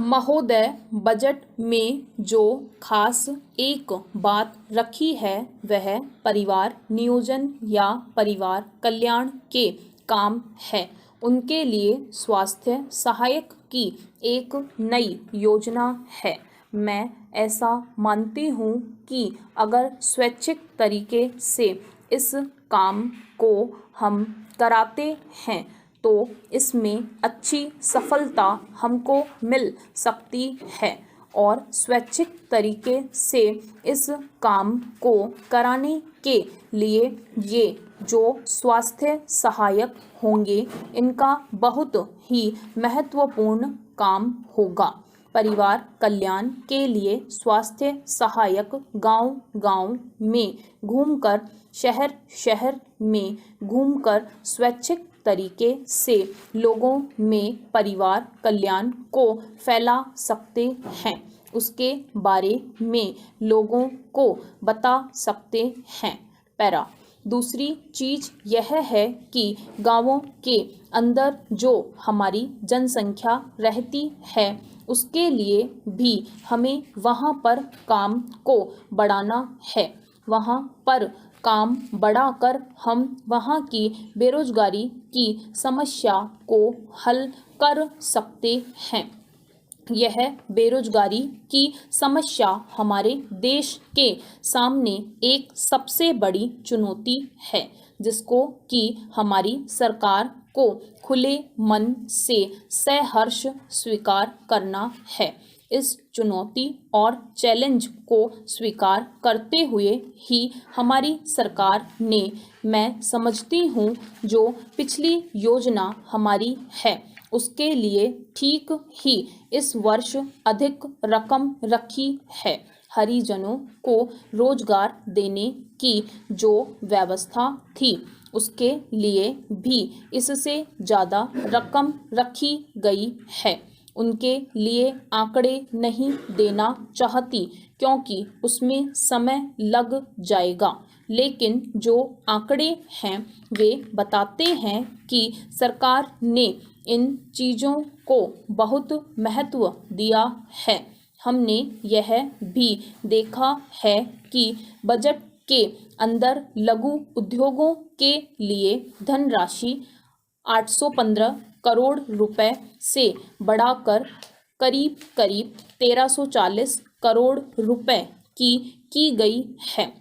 महोदय, बजट में जो खास एक बात रखी है वह परिवार नियोजन या परिवार कल्याण के काम है। उनके लिए स्वास्थ्य सहायक की एक नई योजना है। मैं ऐसा मानती हूँ कि अगर स्वैच्छिक तरीके से इस काम को हम कराते हैं तो इसमें अच्छी सफलता हमको मिल सकती है और स्वैच्छिक तरीके से इस काम को कराने के लिए ये जो स्वास्थ्य सहायक होंगे इनका बहुत ही महत्वपूर्ण काम होगा। परिवार कल्याण के लिए स्वास्थ्य सहायक गांव-गांव में घूमकर, शहर शहर में घूमकर स्वैच्छिक तरीके से लोगों में परिवार कल्याण को फैला सकते हैं, उसके बारे में लोगों को बता सकते हैं। पैरा दूसरी चीज़ यह है कि गांवों के अंदर जो हमारी जनसंख्या रहती है उसके लिए भी हमें वहाँ पर काम को बढ़ाना है। वहाँ पर काम बढ़ाकर हम वहाँ की बेरोजगारी की समस्या को हल कर सकते हैं। यह बेरोजगारी की समस्या हमारे देश के सामने एक सबसे बड़ी चुनौती है जिसको कि हमारी सरकार को खुले मन से सहर्ष स्वीकार करना है। इस चुनौती और चैलेंज को स्वीकार करते हुए ही हमारी सरकार ने, मैं समझती हूँ, जो पिछली योजना हमारी है उसके लिए ठीक ही इस वर्ष अधिक रकम रखी है। हरिजनों को रोजगार देने की जो व्यवस्था थी उसके लिए भी इससे ज़्यादा रकम रखी गई है। उनके लिए आंकड़े नहीं देना चाहती क्योंकि उसमें समय लग जाएगा, लेकिन जो आंकड़े हैं वे बताते हैं कि सरकार ने इन चीज़ों को बहुत महत्व दिया है। हमने यह भी देखा है कि बजट के अंदर लघु उद्योगों के लिए धनराशि 815 करोड़ रुपए से बढ़ाकर करीब करीब 1340 करोड़ रुपए की गई है।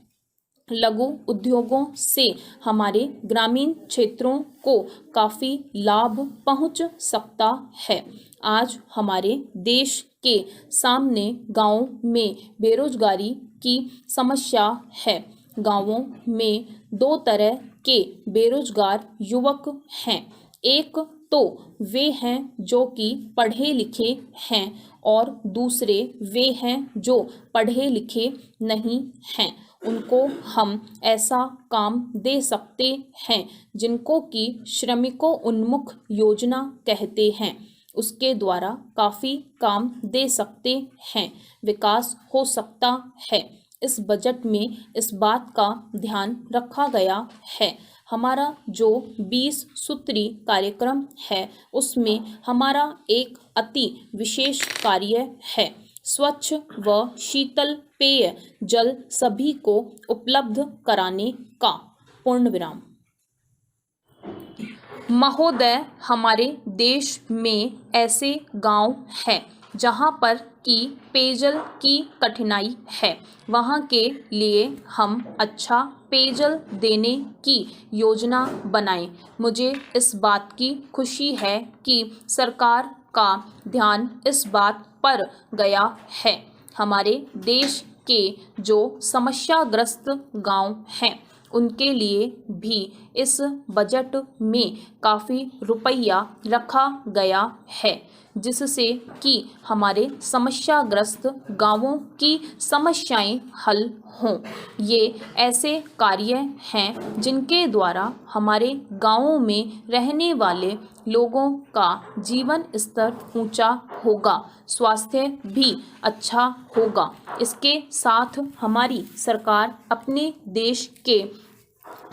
लघु उद्योगों से हमारे ग्रामीण क्षेत्रों को काफ़ी लाभ पहुंच सकता है। आज हमारे देश के सामने गांव में बेरोजगारी की समस्या है। गांवों में दो तरह के बेरोजगार युवक हैं। एक तो वे हैं जो कि पढ़े लिखे हैं और दूसरे वे हैं जो पढ़े लिखे नहीं हैं। उनको हम ऐसा काम दे सकते हैं जिनको कि श्रमिकों उन्मुख योजना कहते हैं। उसके द्वारा काफ़ी काम दे सकते हैं, विकास हो सकता है। इस बजट में इस बात का ध्यान रखा गया है। हमारा जो 20 सूत्री कार्यक्रम है उसमें हमारा एक अति विशेष कार्य है स्वच्छ व शीतल पेय जल सभी को उपलब्ध कराने का। पूर्ण विराम। महोदय, हमारे देश में ऐसे गांव हैं जहां पर कि पेयजल की कठिनाई है। वहां के लिए हम अच्छा पेयजल देने की योजना बनाएं। मुझे इस बात की खुशी है कि सरकार का ध्यान इस बात पर गया है। हमारे देश के जो समस्याग्रस्त गांव हैं उनके लिए भी इस बजट में काफ़ी रुपया रखा गया है जिससे कि हमारे समस्याग्रस्त गांवों की समस्याएं हल हों। ये ऐसे कार्य हैं जिनके द्वारा हमारे गांवों में रहने वाले लोगों का जीवन स्तर ऊंचा होगा, स्वास्थ्य भी अच्छा होगा। इसके साथ हमारी सरकार अपने देश के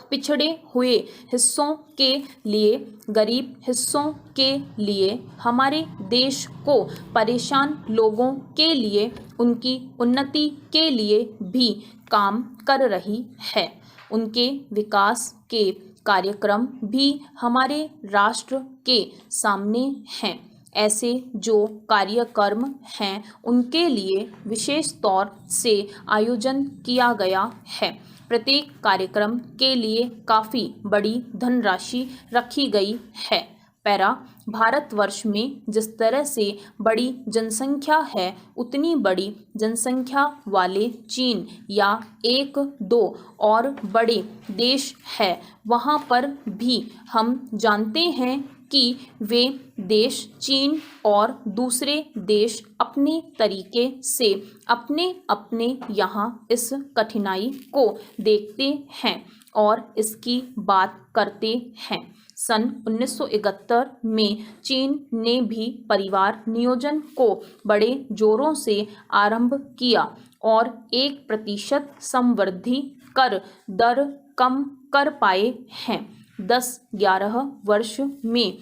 पिछड़े हुए हिस्सों के लिए, गरीब हिस्सों के लिए, हमारे देश को परेशान लोगों के लिए, उनकी उन्नति के लिए भी काम कर रही है। उनके विकास के कार्यक्रम भी हमारे राष्ट्र के सामने हैं। ऐसे जो कार्यक्रम हैं उनके लिए विशेष तौर से आयोजन किया गया है। प्रत्येक कार्यक्रम के लिए काफ़ी बड़ी धनराशि रखी गई है। पैरा, भारतवर्ष में जिस तरह से बड़ी जनसंख्या है उतनी बड़ी जनसंख्या वाले चीन या 1-2 और बड़े देश है, वहाँ पर भी हम जानते हैं कि वे देश चीन और दूसरे देश अपने तरीके से अपने अपने यहाँ इस कठिनाई को देखते हैं और इसकी बात करते हैं। सन 1971 में चीन ने भी परिवार नियोजन को बड़े जोरों से आरंभ किया और 1% समवृद्धि कर दर कम कर पाए हैं 10-11 वर्ष में।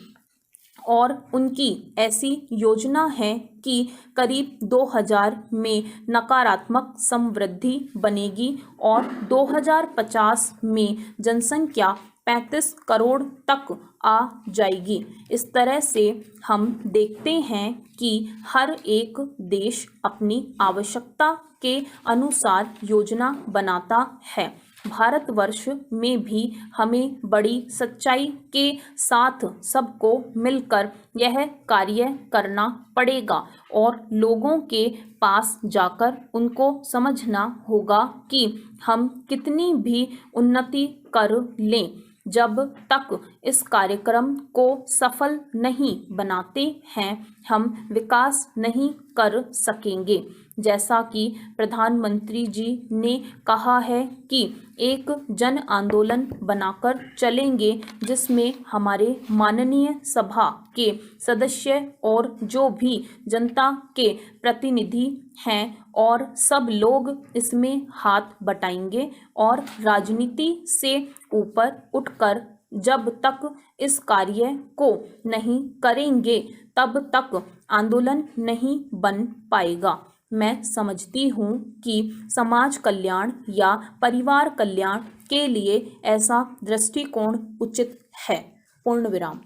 और उनकी ऐसी योजना है कि करीब 2000 में नकारात्मक समवृद्धि बनेगी और 2050 में जनसंख्या 35 करोड़ तक आ जाएगी। इस तरह से हम देखते हैं कि हर एक देश अपनी आवश्यकता के अनुसार योजना बनाता है। भारतवर्ष में भी हमें बड़ी सच्चाई के साथ सबको मिलकर यह कार्य करना पड़ेगा और लोगों के पास जाकर उनको समझना होगा कि हम कितनी भी उन्नति कर लें, जब तक इस कार्यक्रम को सफल नहीं बनाते हैं हम विकास नहीं कर सकेंगे। जैसा कि प्रधानमंत्री जी ने कहा है कि एक जन आंदोलन बनाकर चलेंगे जिसमें हमारे माननीय सभा के सदस्य और जो भी जनता के प्रतिनिधि हैं और सब लोग इसमें हाथ बटाएंगे और राजनीति से ऊपर उठकर जब तक इस कार्य को नहीं करेंगे तब तक आंदोलन नहीं बन पाएगा। मैं समझती हूँ कि समाज कल्याण या परिवार कल्याण के लिए ऐसा दृष्टिकोण उचित है। पूर्ण विराम।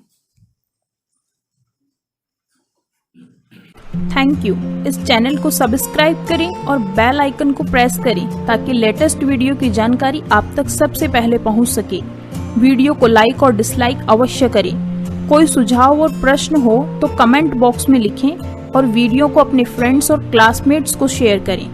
Thank you. इस चैनल को सब्सक्राइब करें और बेल आइकन को प्रेस करें ताकि लेटेस्ट वीडियो की जानकारी आप तक सबसे पहले पहुंच सके। वीडियो को लाइक और डिसलाइक अवश्य करें। कोई सुझाव और प्रश्न हो तो कमेंट बॉक्स में लिखें और वीडियो को अपने फ्रेंड्स और क्लासमेट्स को शेयर करें।